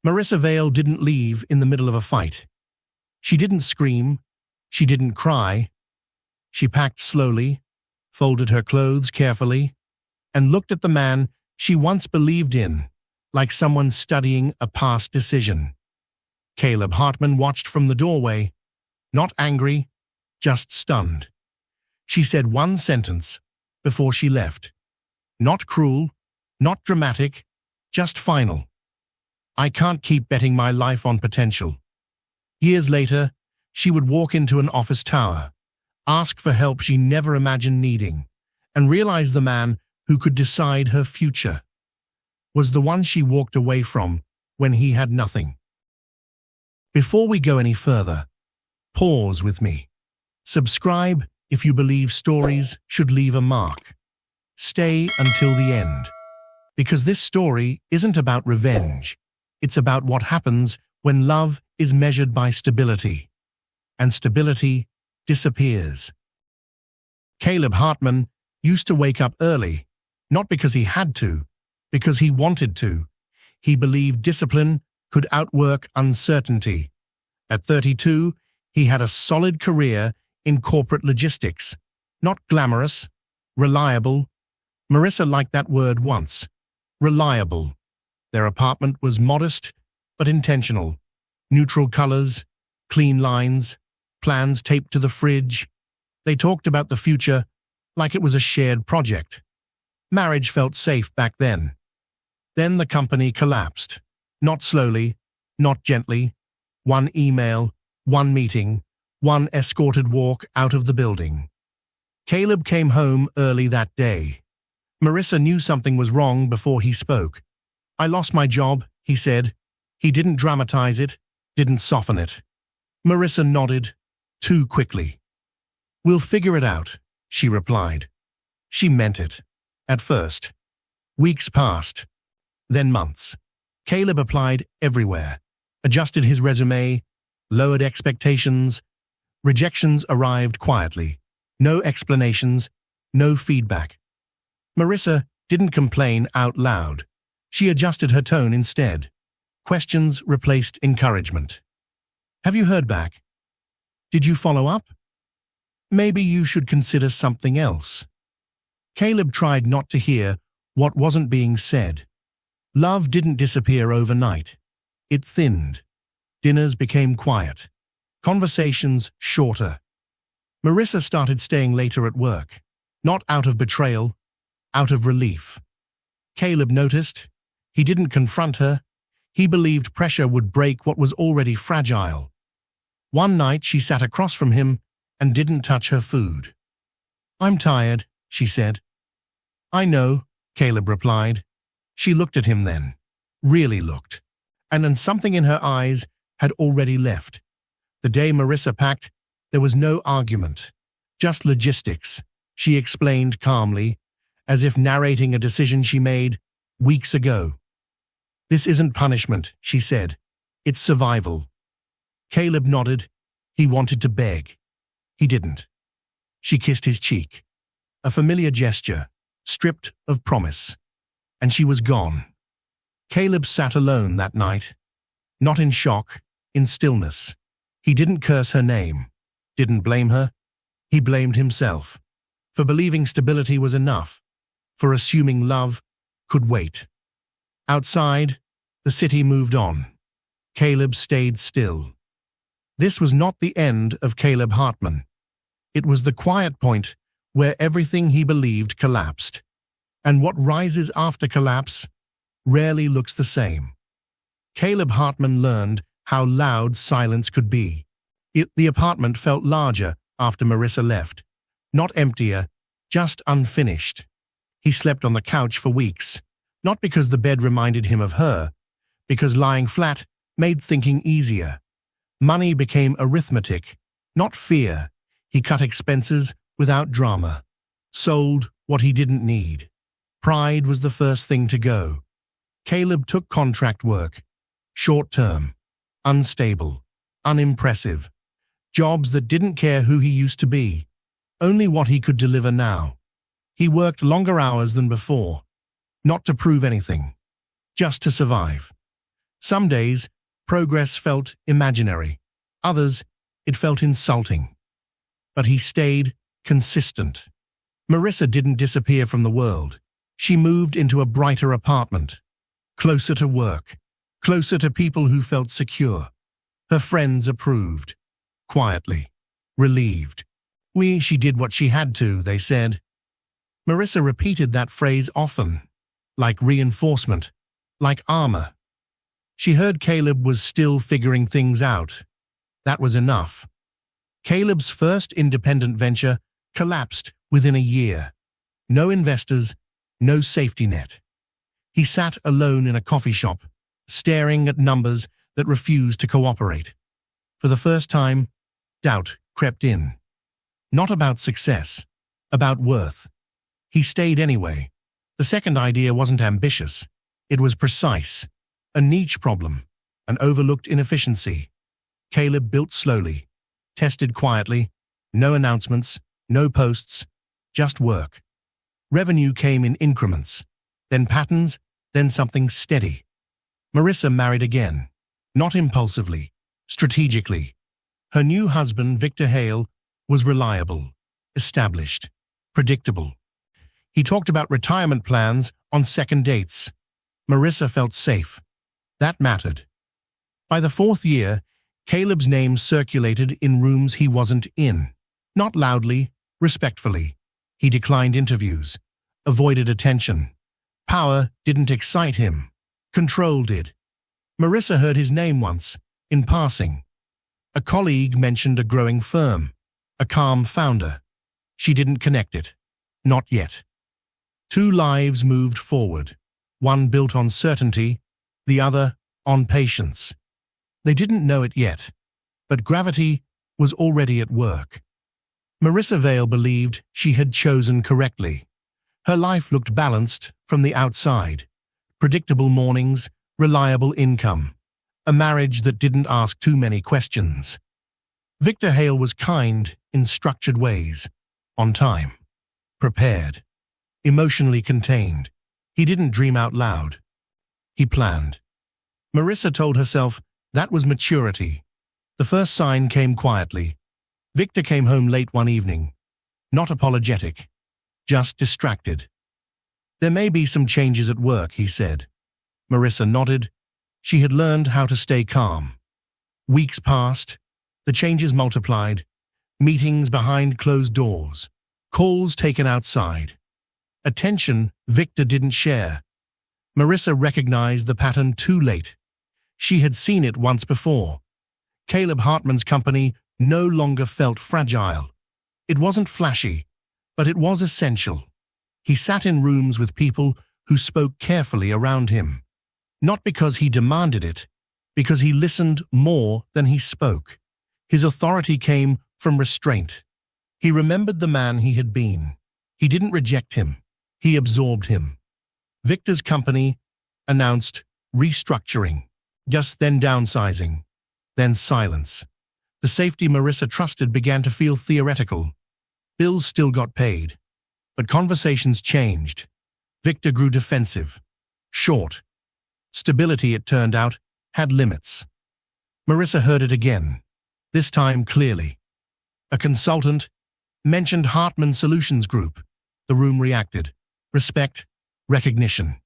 Marissa Vale didn't leave in the middle of a fight. She didn't scream. She didn't cry. She packed slowly, folded her clothes carefully, and looked at the man she once believed in, like someone studying a past decision. Caleb Hartman watched from the doorway, not angry, just stunned. She said one sentence before she left. Not cruel, not dramatic, just final. I can't keep betting my life on potential. Years later, she would walk into an office tower, ask for help she never imagined needing, and realize the man who could decide her future was the one she walked away from when he had nothing. Before we go any further, pause with me. Subscribe if you believe stories should leave a mark. Stay until the end, because this story isn't about revenge. It's about what happens when love is measured by stability, and stability disappears. Caleb Hartman used to wake up early, not because he had to, because he wanted to. He believed discipline could outwork uncertainty. At 32, he had a solid career in corporate logistics. Not glamorous, reliable. Marissa liked that word once. Reliable. Their apartment was modest, but intentional. Neutral colors, clean lines, plans taped to the fridge. They talked about the future like it was a shared project. Marriage felt safe back then. Then the company collapsed. Not slowly, not gently. One email, one meeting, one escorted walk out of the building. Caleb came home early that day. Marissa knew something was wrong before he spoke. I lost my job, he said. He didn't dramatize it, didn't soften it. Marissa nodded, too quickly. We'll figure it out, she replied. She meant it. At first. Weeks passed. Then months. Caleb applied everywhere, adjusted his resume, lowered expectations. Rejections arrived quietly. No explanations, no feedback. Marissa didn't complain out loud. She adjusted her tone instead. Questions replaced encouragement. Have you heard back? Did you follow up? Maybe you should consider something else. Caleb tried not to hear what wasn't being said. Love didn't disappear overnight. It thinned. Dinners became quiet. Conversations shorter. Marissa started staying later at work, not out of betrayal, out of relief. Caleb noticed. He didn't confront her. He believed pressure would break what was already fragile. One night she sat across from him and didn't touch her food. I'm tired, she said. I know, Caleb replied. She looked at him then, really looked, and then something in her eyes had already left. The day Marissa packed, there was no argument, just logistics, she explained calmly, as if narrating a decision she made weeks ago. This isn't punishment, she said. It's survival. Caleb nodded. He wanted to beg. He didn't. She kissed his cheek. A familiar gesture, stripped of promise. And she was gone. Caleb sat alone that night. Not in shock, in stillness. He didn't curse her name. Didn't blame her. He blamed himself. For believing stability was enough. For assuming love could wait. Outside, the city moved on. Caleb stayed still. This was not the end of Caleb Hartman. It was the quiet point where everything he believed collapsed. And what rises after collapse rarely looks the same. Caleb Hartman learned how loud silence could be. The apartment felt larger after Marissa left. Not emptier, just unfinished. He slept on the couch for weeks, not because the bed reminded him of her, because lying flat made thinking easier. Money became arithmetic, not fear. He cut expenses without drama, sold what he didn't need. Pride was the first thing to go. Caleb took contract work, short-term, unstable, unimpressive, jobs that didn't care who he used to be, only what he could deliver now. He worked longer hours than before, not to prove anything, just to survive. Some days, progress felt imaginary. Others, it felt insulting. But he stayed consistent. Marissa didn't disappear from the world. She moved into a brighter apartment, closer to work, closer to people who felt secure. Her friends approved, quietly, relieved. She did what she had to, they said. Marissa repeated that phrase often, like reinforcement, like armor. She heard Caleb was still figuring things out. That was enough. Caleb's first independent venture collapsed within a year. No investors, no safety net. He sat alone in a coffee shop, staring at numbers that refused to cooperate. For the first time, doubt crept in. Not about success, about worth. He stayed anyway. The second idea wasn't ambitious. It was precise. A niche problem, an overlooked inefficiency. Caleb built slowly, tested quietly, no announcements, no posts, just work. Revenue came in increments, then patterns, then something steady. Marissa married again, not impulsively, strategically. Her new husband, Victor Hale, was reliable, established, predictable. He talked about retirement plans on second dates. Marissa felt safe. That mattered. By the fourth year, Caleb's name circulated in rooms he wasn't in. Not loudly, respectfully. He declined interviews, avoided attention. Power didn't excite him. Control did. Marissa heard his name once, in passing. A colleague mentioned a growing firm, a calm founder. She didn't connect it. Not yet. Two lives moved forward, one built on certainty, the other on patience. They didn't know it yet, but gravity was already at work. Marissa Vale believed she had chosen correctly. Her life looked balanced from the outside. Predictable mornings, reliable income. A marriage that didn't ask too many questions. Victor Hale was kind in structured ways, on time, prepared, emotionally contained. He didn't dream out loud. He planned. Marissa told herself that was maturity. The first sign came quietly. Victor came home late one evening, not apologetic, just distracted. "There may be some changes at work," he said. Marissa nodded. She had learned how to stay calm. Weeks passed. The changes multiplied. Meetings behind closed doors. Calls taken outside. Attention Victor didn't share. Marissa recognized the pattern too late. She had seen it once before. Caleb Hartman's company no longer felt fragile. It wasn't flashy, but it was essential. He sat in rooms with people who spoke carefully around him. Not because he demanded it, because he listened more than he spoke. His authority came from restraint. He remembered the man he had been. He didn't reject him. He absorbed him. Victor's company announced restructuring, just then downsizing, then silence. The safety Marissa trusted began to feel theoretical. Bills still got paid, but conversations changed. Victor grew defensive, short. Stability, it turned out, had limits. Marissa heard it again, this time clearly. A consultant mentioned Hartman Solutions Group. The room reacted. Respect, recognition.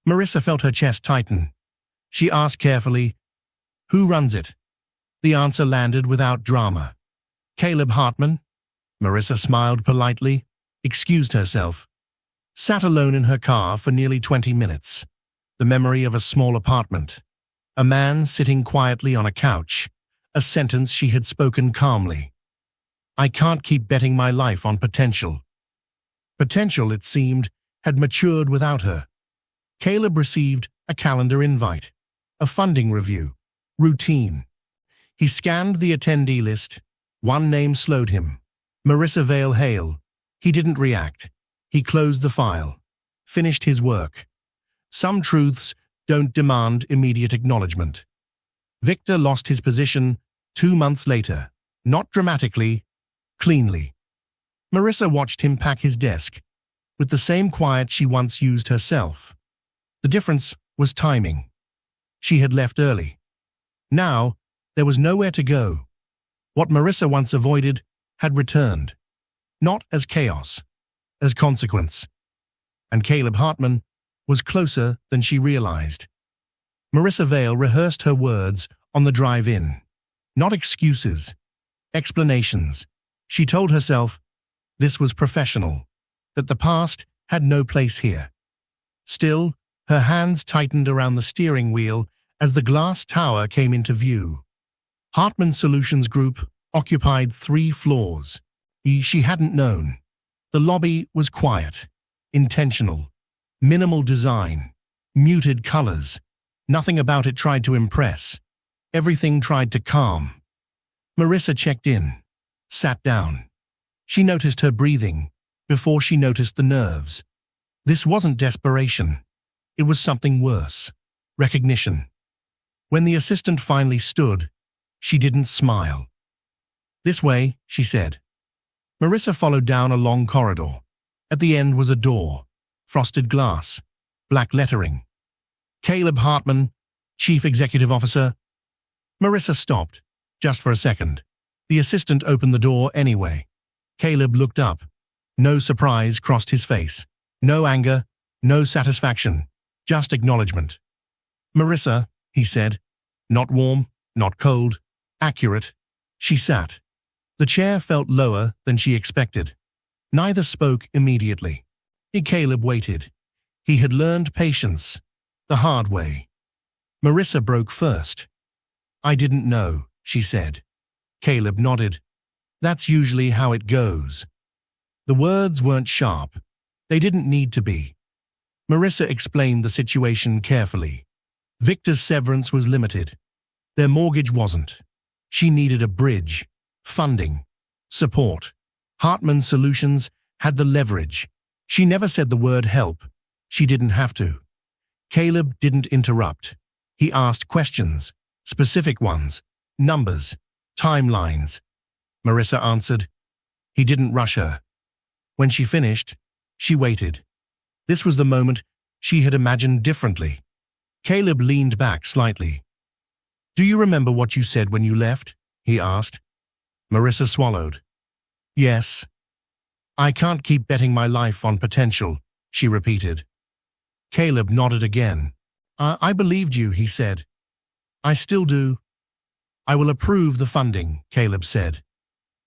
Marissa felt her chest tighten. She asked carefully, "Who runs it?" The answer landed without drama. "Caleb Hartman." Marissa smiled politely, excused herself. Sat alone in her car for nearly 20 minutes. The memory of a small apartment. A man sitting quietly on a couch. A sentence she had spoken calmly. "I can't keep betting my life on potential." Potential, it seemed, had matured without her. Caleb received a calendar invite, a funding review, routine. He scanned the attendee list. One name slowed him. Marissa Vale Hale. He didn't react. He closed the file, finished his work. Some truths don't demand immediate acknowledgement. Victor lost his position 2 months later, not dramatically, cleanly. Marissa watched him pack his desk, with the same quiet she once used herself. The difference was timing. She had left early. Now, there was nowhere to go. What Marissa once avoided had returned. Not as chaos, as consequence. And Caleb Hartman was closer than she realized. Marissa Vale rehearsed her words on the drive-in. Not excuses, explanations. She told herself this was professional, that the past had no place here. Still, her hands tightened around the steering wheel as the glass tower came into view. Hartman Solutions Group occupied 3 floors. She hadn't known. The lobby was quiet, intentional, minimal design, muted colors. Nothing about it tried to impress. Everything tried to calm. Marissa checked in, sat down. She noticed her breathing before she noticed the nerves. This wasn't desperation. It was something worse. Recognition. When the assistant finally stood, she didn't smile. "This way," she said. Marissa followed down a long corridor. At the end was a door, frosted glass, black lettering. Caleb Hartman, Chief Executive Officer. Marissa stopped, just for a second. The assistant opened the door anyway. Caleb looked up. No surprise crossed his face. No anger, no satisfaction, just acknowledgement. "Marissa," he said. Not warm, not cold, accurate. She sat. The chair felt lower than she expected. Neither spoke immediately. Caleb waited. He had learned patience, the hard way. Marissa broke first. "I didn't know," she said. Caleb nodded. "That's usually how it goes." The words weren't sharp. They didn't need to be. Marissa explained the situation carefully. Victor's severance was limited. Their mortgage wasn't. She needed a bridge, funding, support. Hartman Solutions had the leverage. She never said the word help. She didn't have to. Caleb didn't interrupt. He asked questions, specific ones, numbers, timelines. Marissa answered. He didn't rush her. When she finished, she waited. This was the moment she had imagined differently. Caleb leaned back slightly. "Do you remember what you said when you left?" he asked. Marissa swallowed. "Yes. I can't keep betting my life on potential," she repeated. Caleb nodded again. I believed you," he said. "I still do." "I will approve the funding," Caleb said.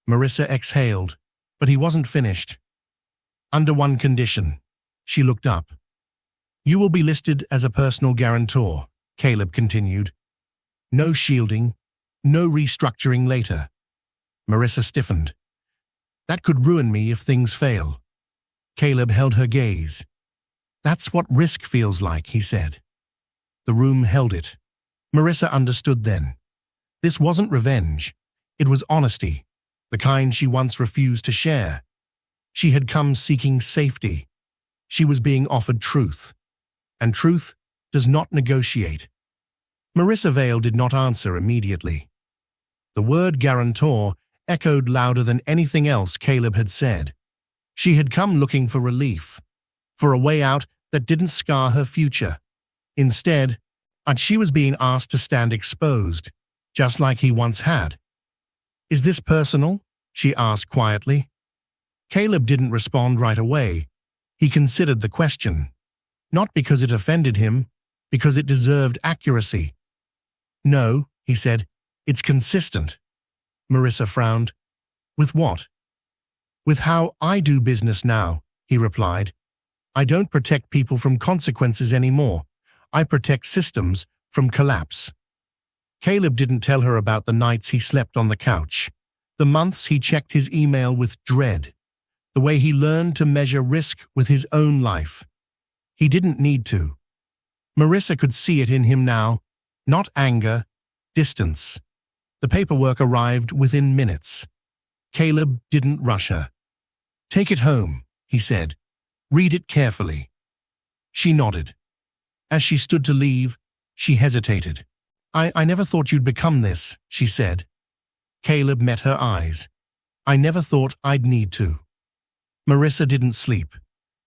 Marissa exhaled, but he wasn't finished. "Under one condition." She looked up. "You will be listed as a personal guarantor," Caleb continued. "No shielding, no restructuring later." Marissa stiffened. "That could ruin me if things fail." Caleb held her gaze. "That's what risk feels like," he said. The room held it. Marissa understood then. This wasn't revenge. It was honesty, the kind she once refused to share. She had come seeking safety. She was being offered truth. And truth does not negotiate. Marissa Vale did not answer immediately. The word guarantor echoed louder than anything else Caleb had said. She had come looking for relief, for a way out that didn't scar her future. Instead, she was being asked to stand exposed, just like he once had. "Is this personal?" she asked quietly. Caleb didn't respond right away. He considered the question, not because it offended him, because it deserved accuracy. "No," he said, "it's consistent." Marissa frowned. "With what?" "With how I do business now," he replied. "I don't protect people from consequences anymore. I protect systems from collapse." Caleb didn't tell her about the nights he slept on the couch, the months he checked his email with dread, the way he learned to measure risk with his own life. He didn't need to. Marissa could see it in him now, not anger, distance. The paperwork arrived within minutes. Caleb didn't rush her. "Take it home," he said. "Read it carefully." She nodded. As she stood to leave, she hesitated. I never thought you'd become this," she said. Caleb met her eyes. "I never thought I'd need to." Marissa didn't sleep.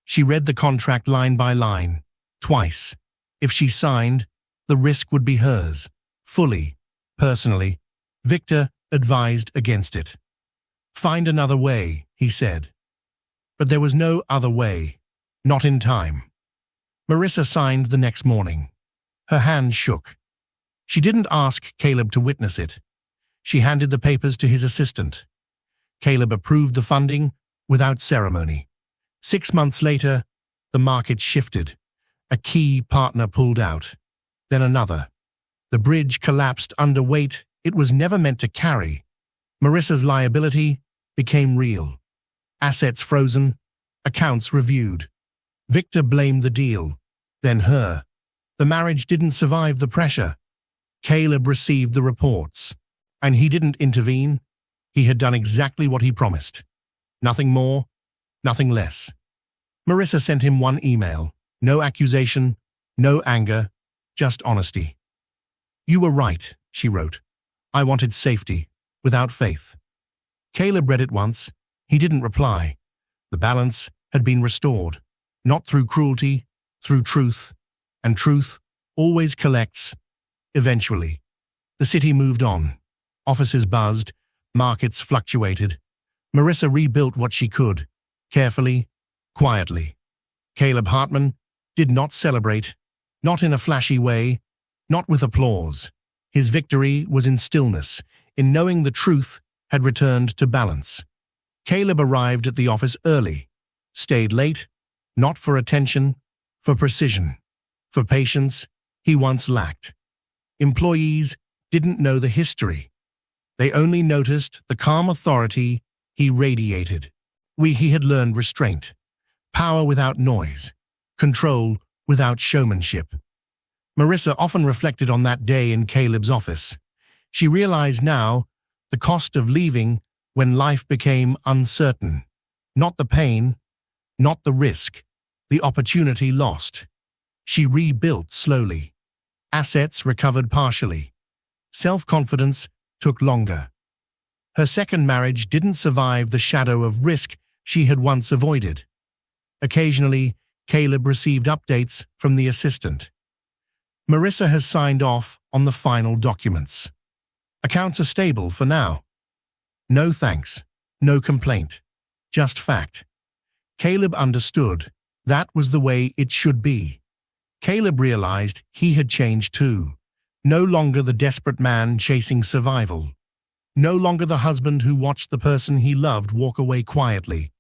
She read the contract line by line, twice. If she signed, The risk would be hers, fully, personally. Victor advised against it. "Find another way," he said. But there was no other way, not in time. Marissa signed the next morning. Her hand shook. She didn't ask Caleb to witness it. She handed the papers to his assistant. Caleb approved the funding without ceremony. 6 months later, the market shifted. A key partner pulled out. Then another. The bridge collapsed under weight it was never meant to carry. Marissa's liability became real. Assets frozen, accounts reviewed. Victor blamed the deal, then her. The marriage didn't survive the pressure. Caleb received the reports, and he didn't intervene. He had done exactly what he promised. Nothing more, nothing less. Marissa sent him one email. No accusation, no anger, just honesty. "You were right," she wrote. "I wanted safety, without faith." Caleb read it once. He didn't reply. The balance had been restored, not through cruelty, through truth, and truth always collects, eventually. The city moved on. Offices buzzed, markets fluctuated. Marissa rebuilt what she could, carefully, quietly. Caleb Hartman did not celebrate, not in a flashy way, not with applause. His victory was in stillness, in knowing the truth had returned to balance. Caleb arrived at the office early, stayed late, not for attention, for precision, for patience he once lacked. Employees didn't know the history. They only noticed the calm authority he radiated. He had learned restraint, power without noise, control without showmanship. Marissa often reflected on that day in Caleb's office. She realized now the cost of leaving when life became uncertain. Not the pain, not the risk, the opportunity lost. She rebuilt slowly. Assets recovered partially. Self-confidence took longer. Her second marriage didn't survive the shadow of risk she had once avoided. Occasionally, Caleb received updates from the assistant. "Marissa has signed off on the final documents. Accounts are stable for now." No thanks, no complaint, just fact. Caleb understood that was the way it should be. Caleb realized he had changed too. No longer the desperate man chasing survival. No longer the husband who watched the person he loved walk away quietly.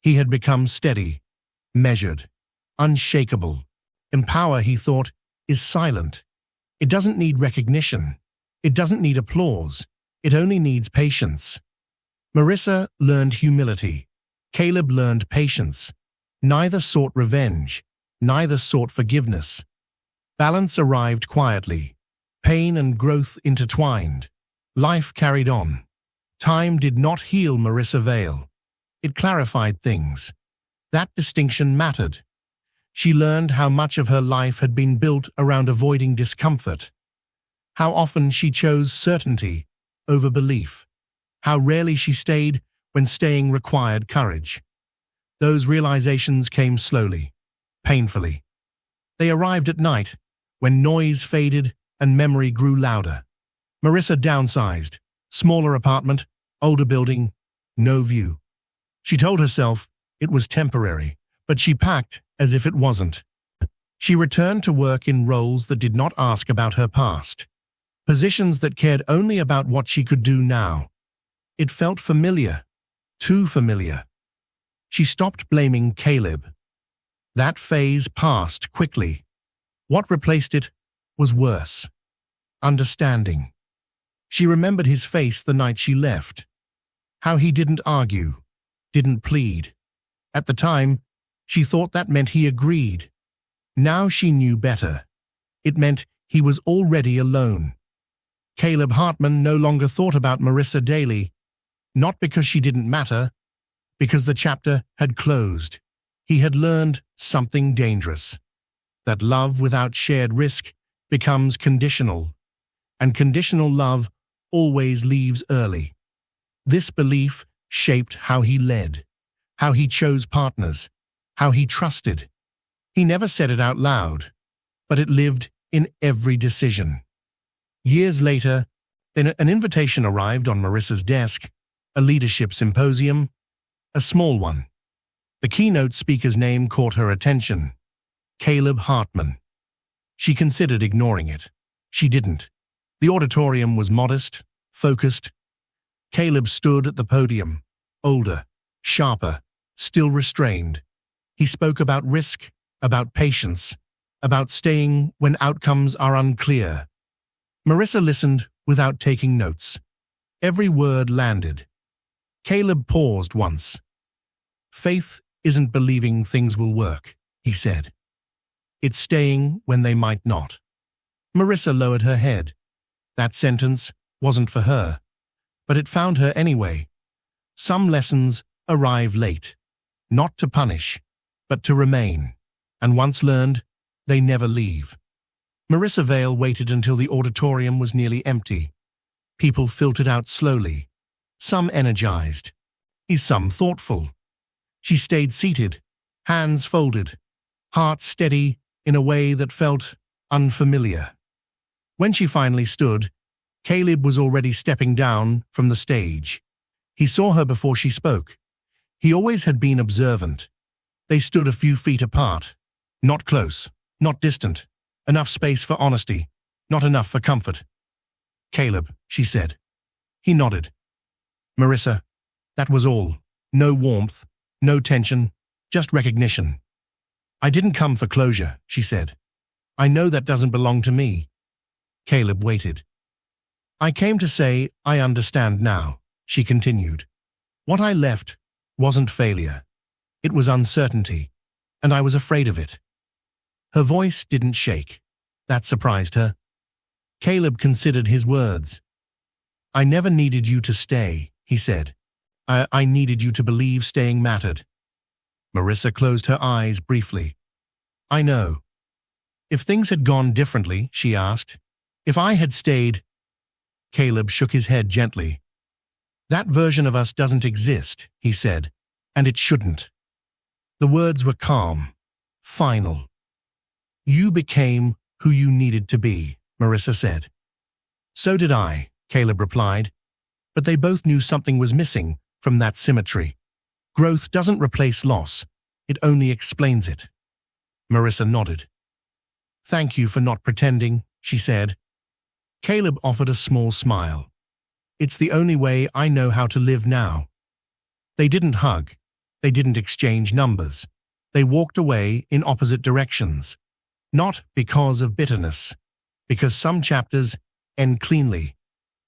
He had become steady, measured, unshakable. In power, he thought, is silent. It doesn't need recognition. It doesn't need applause. It only needs patience. Marissa learned humility. Caleb learned patience. Neither sought revenge. Neither sought forgiveness. Balance arrived quietly. Pain and growth intertwined. Life carried on. Time did not heal Marissa Vale. It clarified things. That distinction mattered. She learned how much of her life had been built around avoiding discomfort. How often she chose certainty over belief. How rarely she stayed when staying required courage. Those realizations came slowly, painfully. They arrived at night, when noise faded and memory grew louder. Marissa downsized. Smaller apartment, older building, no view. She told herself it was temporary, but she packed as if it wasn't. She returned to work in roles that did not ask about her past. Positions that cared only about what she could do now. It felt familiar, too familiar. She stopped blaming Caleb. That phase passed quickly. What replaced it was worse. Understanding. She remembered his face the night she left. How he didn't argue, didn't plead. At the time, she thought that meant he agreed. Now she knew better. It meant he was already alone. Caleb Hartman no longer thought about Marissa daily, not because she didn't matter, because the chapter had closed. He had learned something dangerous, that love without shared risk becomes conditional, and conditional love always leaves early. This belief shaped how he led, how he chose partners, how he trusted. He never said it out loud, but it lived in every decision. Years later, then an invitation arrived on Marissa's desk, a leadership symposium, a small one. The keynote speaker's name caught her attention: Caleb Hartman. She considered ignoring it. She didn't. The auditorium was modest, focused. Caleb stood at the podium, older, sharper, still restrained. He spoke about risk, about patience, about staying when outcomes are unclear. Marissa listened without taking notes. Every word landed. Caleb paused once. "Faith isn't believing things will work," he said. "It's staying when they might not." Marissa lowered her head. That sentence wasn't for her, but it found her anyway. Some lessons arrive late, not to punish, but to remain, and once learned, they never leave. Marissa Vale waited until the auditorium was nearly empty. People filtered out slowly, some energized, some thoughtful. She stayed seated, hands folded, heart steady in a way that felt unfamiliar. When she finally stood, Caleb was already stepping down from the stage. He saw her before she spoke. He always had been observant. They stood a few feet apart, not close, not distant, enough space for honesty, not enough for comfort. "Caleb," she said. He nodded. "Marissa," that was all. No warmth, no tension, just recognition. "I didn't come for closure," she said. "I know that doesn't belong to me." Caleb waited. "I came to say I understand now," she continued. "What I left wasn't failure. It was uncertainty, and I was afraid of it." Her voice didn't shake. That surprised her. Caleb considered his words. "I never needed you to stay," he said. I needed you to believe staying mattered." Marissa closed her eyes briefly. "I know." "If things had gone differently," she asked, "if I had stayed—" Caleb shook his head gently. "That version of us doesn't exist," he said, "and it shouldn't." The words were calm, final. "You became who you needed to be," Marissa said. "So did I," Caleb replied, but they both knew something was missing from that symmetry. Growth doesn't replace loss, it only explains it. Marissa nodded. "Thank you for not pretending," she said. Caleb offered a small smile. "It's the only way I know how to live now." They didn't hug. They didn't exchange numbers. They walked away in opposite directions. Not because of bitterness, because some chapters end cleanly.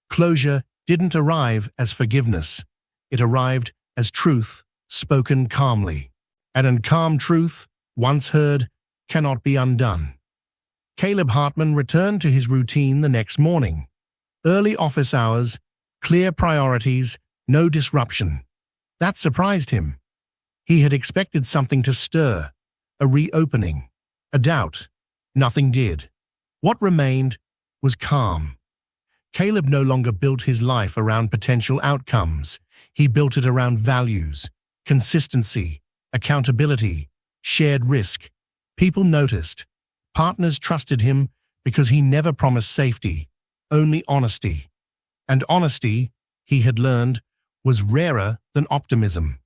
Closure didn't arrive as forgiveness. It arrived as truth spoken calmly. And calm truth, once heard, cannot be undone. Caleb Hartman returned to his routine the next morning. Early office hours, clear priorities, no disruption. That surprised him. He had expected something to stir, a reopening, a doubt. Nothing did. What remained was calm. Caleb no longer built his life around potential outcomes. He built it around values, consistency, accountability, shared risk. People noticed. Partners trusted him because he never promised safety, only honesty. And honesty, he had learned, was rarer than optimism.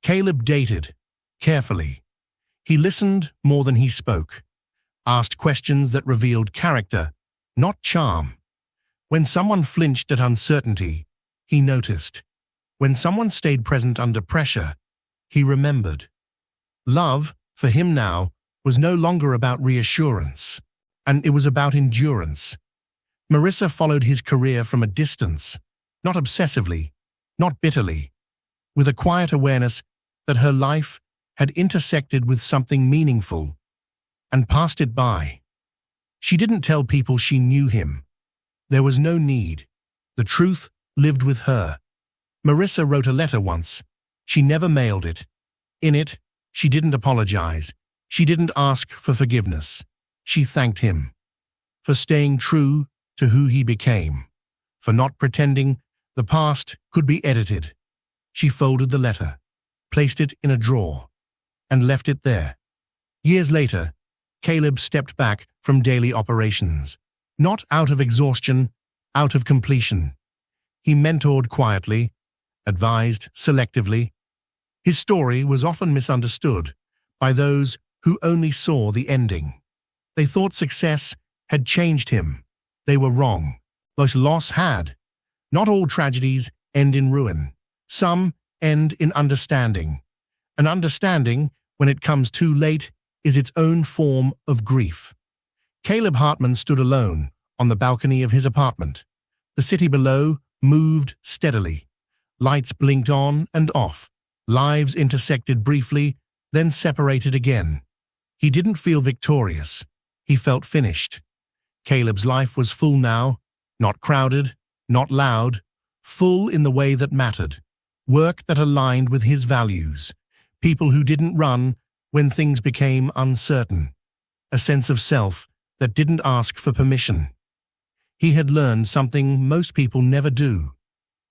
Caleb dated, carefully. He listened more than he spoke, asked questions that revealed character, not charm. When someone flinched at uncertainty, he noticed. When someone stayed present under pressure, he remembered. Love, for him now, was no longer about reassurance, and it was about endurance. Marissa followed his career from a distance, not obsessively, not bitterly, with a quiet awareness that her life had intersected with something meaningful and passed it by. She didn't tell people she knew him. There was no need. The truth lived with her. Marissa wrote a letter once. She never mailed it. In it, she didn't apologize. She didn't ask for forgiveness. She thanked him for staying true to who he became, for not pretending the past could be edited. She folded the letter, placed it in a drawer, and left it there. Years later, Caleb stepped back from daily operations. Not out of exhaustion, out of completion. He mentored quietly, advised selectively. His story was often misunderstood by those who only saw the ending. They thought success had changed him. They were wrong. Loss had. Not all tragedies end in ruin. Some end in understanding. An understanding, when it comes too late, is its own form of grief. Caleb Hartman stood alone on the balcony of his apartment. The city below moved steadily. Lights blinked on and off. Lives intersected briefly, then separated again. He didn't feel victorious. He felt finished. Caleb's life was full now, not crowded, not loud, full in the way that mattered. Work that aligned with his values. People who didn't run when things became uncertain. A sense of self that didn't ask for permission. He had learned something most people never do,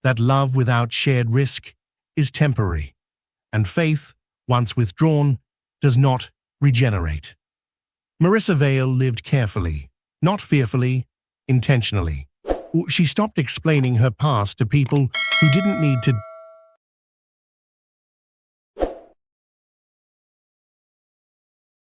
that love without shared risk is temporary, and faith, once withdrawn, does not regenerate. Marissa Vale lived carefully, not fearfully, intentionally. She stopped explaining her past to people who didn't need to